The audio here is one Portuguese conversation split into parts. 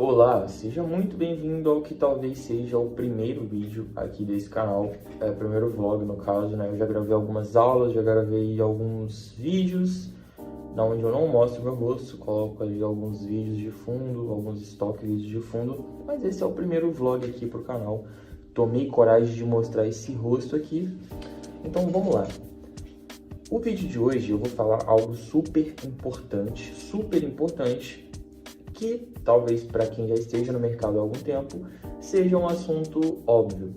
Olá, seja muito bem-vindo ao que talvez seja o primeiro vídeo aqui desse canal, primeiro vlog no caso, né? Eu já gravei algumas aulas, já gravei alguns vídeos, onde eu não mostro meu rosto, coloco ali alguns vídeos de fundo, alguns stock vídeos de fundo, mas esse é o primeiro vlog aqui pro canal. Tomei coragem de mostrar esse rosto aqui, então vamos lá. O vídeo de hoje eu vou falar algo super importante, que talvez para quem já esteja no mercado há algum tempo seja um assunto óbvio,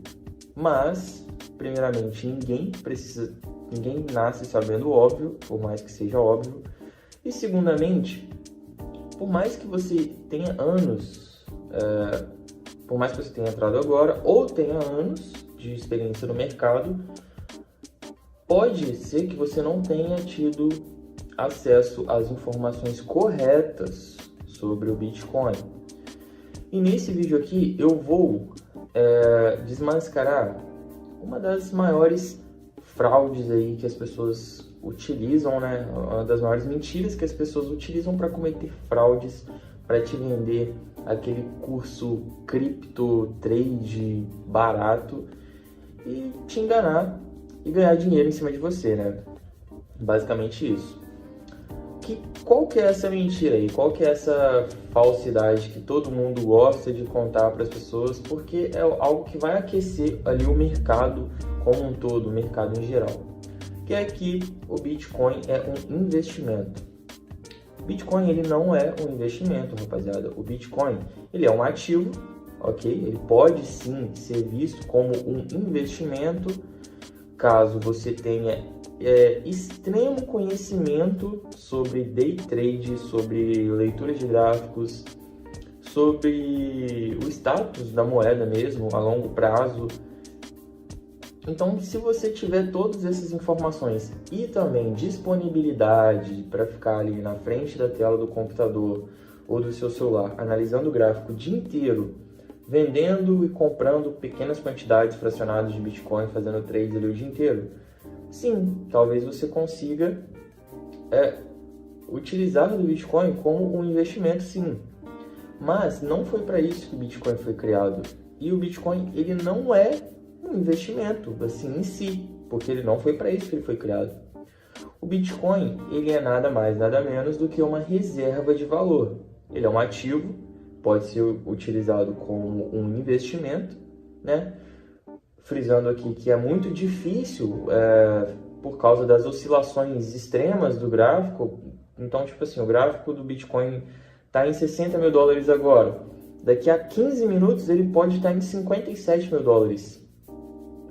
mas primeiramente ninguém nasce sabendo o óbvio, por mais que seja óbvio, e segundamente, por mais que você tenha anos, por mais que você tenha entrado agora ou tenha anos de experiência no mercado, pode ser que você não tenha tido acesso às informações corretas sobre o Bitcoin. E nesse vídeo aqui eu vou desmascarar uma das maiores fraudes aí que as pessoas utilizam, né? Uma das maiores mentiras que as pessoas utilizam para cometer fraudes, para te vender aquele curso cripto trade barato e te enganar e ganhar dinheiro em cima de você, né? Basicamente isso. Qual que é essa mentira aí? Qual que é essa falsidade que todo mundo gosta de contar para as pessoas? Porque é algo que vai aquecer ali o mercado como um todo, o mercado em geral. Que é que o Bitcoin é um investimento. O Bitcoin ele não é um investimento, rapaziada. O Bitcoin ele é um ativo, ok? Ele pode sim ser visto como um investimento caso você tenha extremo conhecimento sobre day trade, sobre leitura de gráficos, sobre o status da moeda mesmo a longo prazo. Então, se você tiver todas essas informações e também disponibilidade para ficar ali na frente da tela do computador ou do seu celular, analisando o gráfico o dia inteiro, vendendo e comprando pequenas quantidades fracionadas de Bitcoin, fazendo trades ali o dia inteiro, sim, talvez você consiga utilizar o Bitcoin como um investimento, sim. Mas não foi para isso que o Bitcoin foi criado. E o Bitcoin ele não é um investimento assim em si, porque ele não foi para isso que ele foi criado. O Bitcoin ele é nada mais, nada menos do que uma reserva de valor. Ele é um ativo, pode ser utilizado como um investimento, né? Frisando aqui que é muito difícil por causa das oscilações extremas do gráfico. Então, tipo assim, o gráfico do Bitcoin está em 60 mil dólares agora. Daqui a 15 minutos ele pode estar em 57 mil dólares.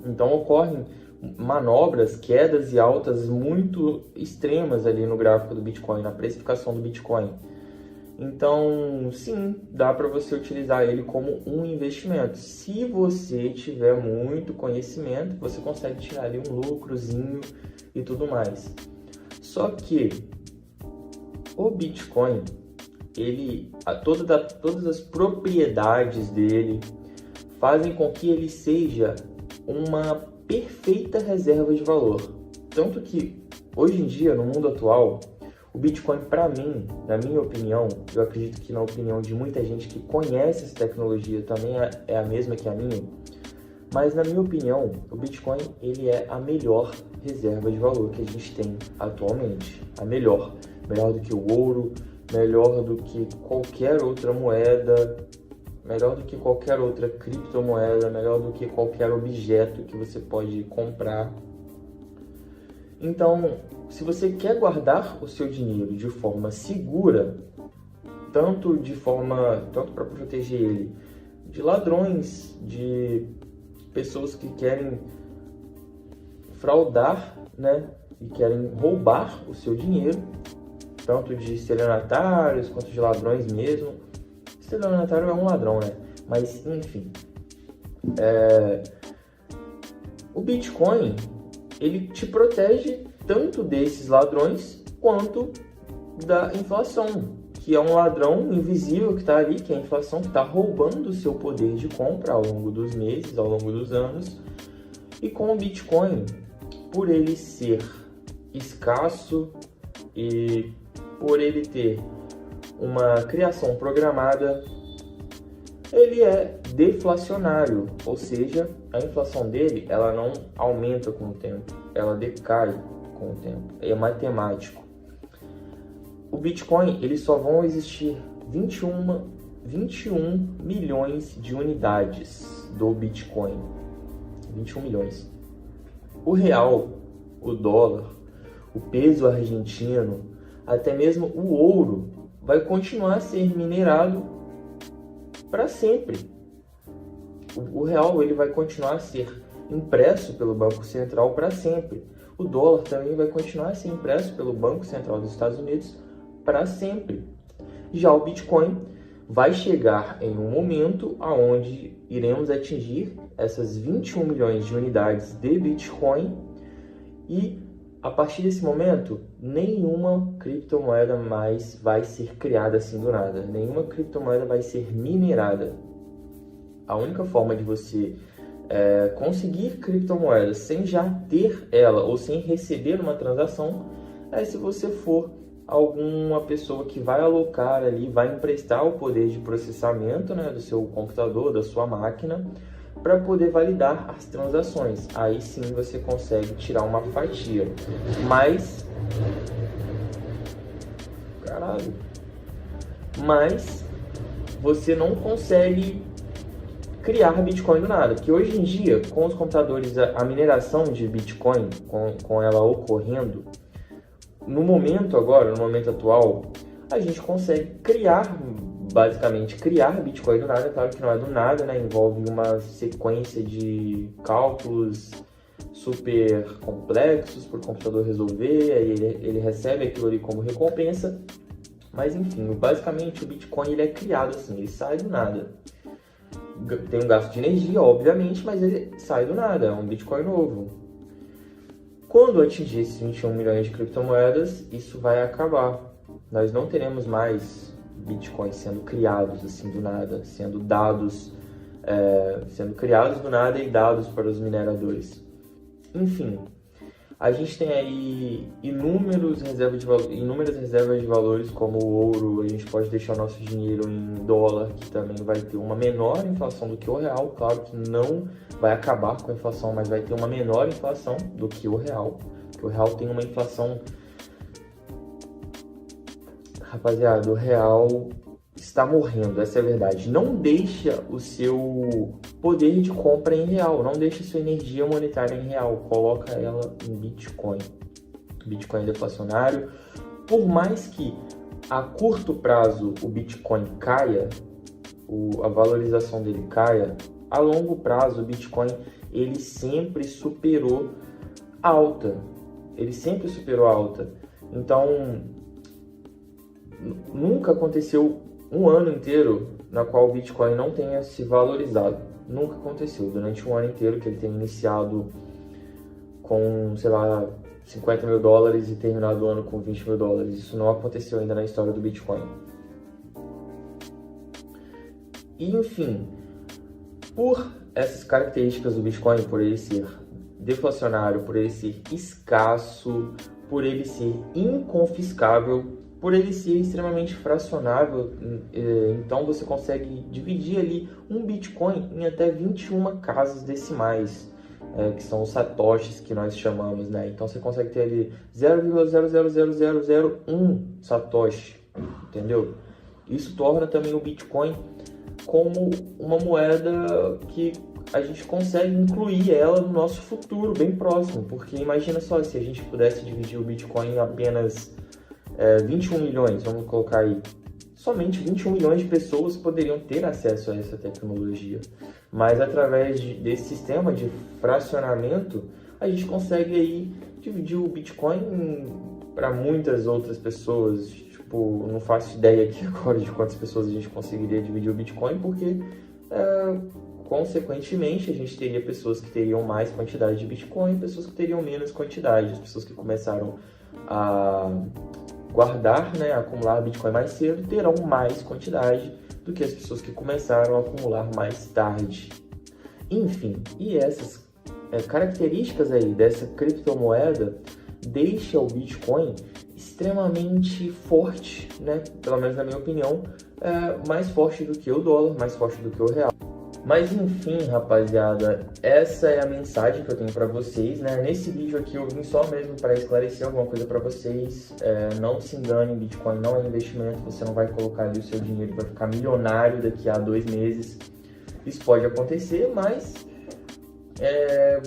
Então ocorrem manobras, quedas e altas muito extremas ali no gráfico do Bitcoin, na precificação do Bitcoin. Então, sim, dá para você utilizar ele como um investimento. Se você tiver muito conhecimento, você consegue tirar ali um lucrozinho e tudo mais. Só que o Bitcoin, todas as propriedades dele fazem com que ele seja uma perfeita reserva de valor. Tanto que, hoje em dia, no mundo atual, o Bitcoin, para mim, na minha opinião, eu acredito que na opinião de muita gente que conhece essa tecnologia também é a mesma que a minha, mas na minha opinião, o Bitcoin ele é a melhor reserva de valor que a gente tem atualmente. A melhor do que o ouro, melhor do que qualquer outra moeda, melhor do que qualquer outra criptomoeda, melhor do que qualquer objeto que você pode comprar. Então, se você quer guardar o seu dinheiro de forma segura, tanto para proteger ele de ladrões, de pessoas que querem fraudar, né, e querem roubar o seu dinheiro, tanto de estelionatários quanto de ladrões mesmo. Estelionatário é um ladrão, né? Mas, enfim. O Bitcoin, ele te protege tanto desses ladrões quanto da inflação, que é um ladrão invisível que está ali, que é a inflação que está roubando o seu poder de compra ao longo dos meses, ao longo dos anos. E com o Bitcoin, por ele ser escasso e por ele ter uma criação programada, Ele é deflacionário, ou seja, a inflação dele ela não aumenta com o tempo, ela decai com o tempo, é matemático. O Bitcoin, eles só vão existir 21 milhões de unidades do Bitcoin, 21 milhões. O real, o dólar, o peso argentino, até mesmo o ouro vai continuar a ser minerado para sempre. O real ele vai continuar a ser impresso pelo Banco Central para sempre. O dólar também vai continuar a ser impresso pelo Banco Central dos Estados Unidos para sempre. Já o Bitcoin vai chegar em um momento onde iremos atingir essas 21 milhões de unidades de Bitcoin e a partir desse momento, nenhuma criptomoeda mais vai ser criada assim do nada. Nenhuma criptomoeda vai ser minerada. A única forma de você conseguir criptomoedas sem já ter ela ou sem receber uma transação é se você for alguma pessoa que vai alocar ali, vai emprestar o poder de processamento, né, do seu computador, da sua máquina, para poder validar as transações. Aí sim você consegue tirar uma fatia. Mas você não consegue criar Bitcoin do nada. Porque hoje em dia, com os computadores, a mineração de Bitcoin, com ela ocorrendo, no momento atual, a gente consegue basicamente criar Bitcoin do nada. Claro que não é do nada, né? Envolve uma sequência de cálculos super complexos para o computador resolver, aí ele recebe aquilo ali como recompensa. Mas enfim, basicamente o Bitcoin ele é criado assim, ele sai do nada. Tem um gasto de energia, obviamente, mas ele sai do nada, é um Bitcoin novo. Quando atingir esses 21 milhões de criptomoedas, isso vai acabar. Nós não teremos mais Bitcoins sendo criados assim do nada, sendo criados do nada e dados para os mineradores. Enfim, a gente tem aí inúmeras reservas de valores como o ouro. A gente pode deixar o nosso dinheiro em dólar, que também vai ter uma menor inflação do que o real. Claro que não vai acabar com a inflação, mas vai ter uma menor inflação do que o real. Porque o real tem uma inflação... Rapaziada, o real está morrendo, essa é a verdade. Não deixa o seu poder de compra em real, não deixa a sua energia monetária em real, coloca ela em Bitcoin. Bitcoin é deflacionário. Por mais que a curto prazo o Bitcoin caia, a valorização dele caia, a longo prazo o Bitcoin ele sempre superou alta. Então, nunca aconteceu um ano inteiro na qual o Bitcoin não tenha se valorizado. Nunca aconteceu. Durante um ano inteiro que ele tenha iniciado com, sei lá, 50 mil dólares e terminado o ano com 20 mil dólares. Isso não aconteceu ainda na história do Bitcoin. E, enfim, por essas características do Bitcoin, por ele ser deflacionário, por ele ser escasso, por ele ser inconfiscável, por ele ser extremamente fracionável, então você consegue dividir ali um Bitcoin em até 21 casas decimais, que são os satoshis que nós chamamos, né? Então você consegue ter ali 0,000001 satoshi, entendeu? Isso torna também o Bitcoin como uma moeda que a gente consegue incluir ela no nosso futuro bem próximo, porque imagina só se a gente pudesse dividir o Bitcoin em apenas 21 milhões, vamos colocar aí, somente 21 milhões de pessoas poderiam ter acesso a essa tecnologia, mas através desse sistema de fracionamento, a gente consegue aí dividir o Bitcoin para muitas outras pessoas. Tipo, não faço ideia aqui agora de quantas pessoas a gente conseguiria dividir o Bitcoin, porque consequentemente a gente teria pessoas que teriam mais quantidade de Bitcoin, pessoas que teriam menos quantidade, as pessoas que começaram a guardar, né, acumular Bitcoin mais cedo, terão mais quantidade do que as pessoas que começaram a acumular mais tarde. Enfim, e essas características aí dessa criptomoeda deixa o Bitcoin extremamente forte, né? Pelo menos na minha opinião, mais forte do que o dólar, mais forte do que o real. Mas enfim, rapaziada, essa é a mensagem que eu tenho para vocês, né? Nesse vídeo aqui eu vim só mesmo para esclarecer alguma coisa para vocês. Não se engane, Bitcoin não é investimento, você não vai colocar ali o seu dinheiro e vai ficar milionário daqui a 2 meses. Isso pode acontecer, mas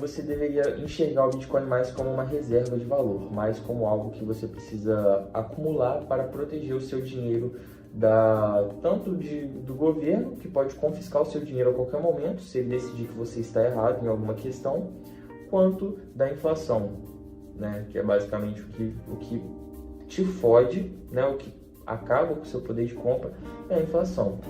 você deveria enxergar o Bitcoin mais como uma reserva de valor, mais como algo que você precisa acumular para proteger o seu dinheiro tanto do governo, que pode confiscar o seu dinheiro a qualquer momento, se ele decidir que você está errado em alguma questão, quanto da inflação, né? Que é basicamente o que te fode, né? O que acaba com o seu poder de compra é a inflação.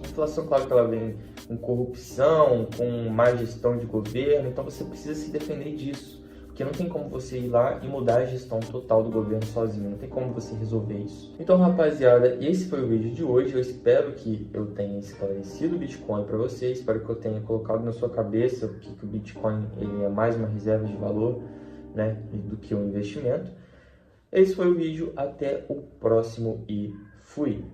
A inflação, claro que ela vem com corrupção, com má gestão de governo, então você precisa se defender disso. Porque não tem como você ir lá e mudar a gestão total do governo sozinho, não tem como você resolver isso. Então, rapaziada, esse foi o vídeo de hoje. Eu espero que eu tenha esclarecido o Bitcoin para vocês, espero que eu tenha colocado na sua cabeça que o Bitcoin ele é mais uma reserva de valor, né, do que um investimento. Esse foi o vídeo, até o próximo e fui!